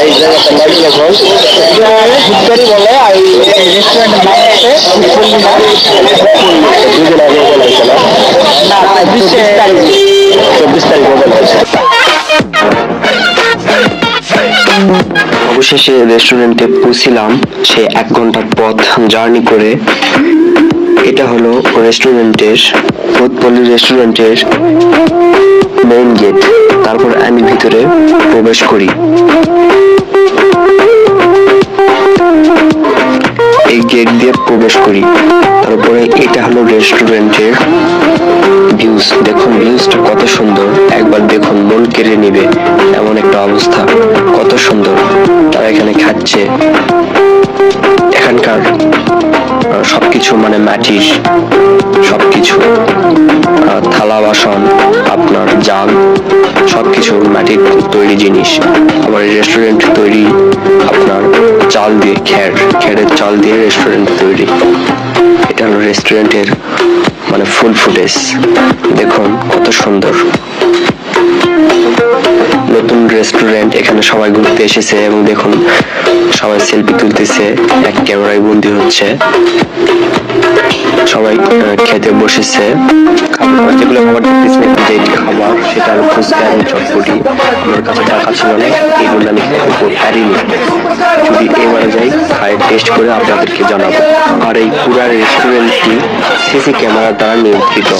এই জায়গাটা লাইট এখন ফুটকারি বলে আর এই রেস্টুরেন্টের নাম হচ্ছে দুদিন আগে ওপেন হয়েছে না? না 24 তারিখ 24 তারিখ ওপেন হয়েছে। অবশেষে রেস্টুরেন্টে পৌঁছিলাম সে 1 ঘন্টার পথ জার্নি করে। এটা হলো ভূতপল্লী রেস্টুরেন্টের মেইন গেট। তারপর আমি ভিতরে প্রবেশ করি। এই গেট দিয়ে প্রবেশ করি। তারপরে এটা হলো রেস্টুরেন্টের ভিউজ। দেখুন ভিউজটা কত সুন্দর, একবার দেখুন মন কেড়ে নিবে এমন একটা অবস্থা। কত সুন্দর তারা এখানে খাচ্ছে। এখানকার সবকিছু মানে মাটির সবকিছু, থালা বাসন, আপনার জাল, সবকিছু মাটির তৈরি জিনিস। আবার এই রেস্টুরেন্ট তৈরি আপনার চাল দিয়ে, খেরের চাল দিয়ে রেস্টুরেন্ট তৈরি। এটা হলো রেস্টুরেন্টের মানে ফুল ফুটেজ। দেখুন কত সুন্দর, নতুন রেস্টুরেন্ট। এখানে সবাই ঘুরতে এসেছে এবং দেখুন সবাই সেলফি তুলতেছে, এক ক্যামেরায় বন্দি হচ্ছে। সবাই খেতে বসেছে। যেগুলো খাবার দেখতেছি যে খাবার সেটা হলো ফুচকা এবং চটপটি। আমার কাছে টাকা ছিল না, এই জন্য আমি খেতে পারিনি। যদি এবারে যাই খাই টেস্ট করে আপনাদেরকে জানাবো। আর এই পুরা রেস্টুরেন্টটি সিসি ক্যামেরা দ্বারা নিয়ন্ত্রিত।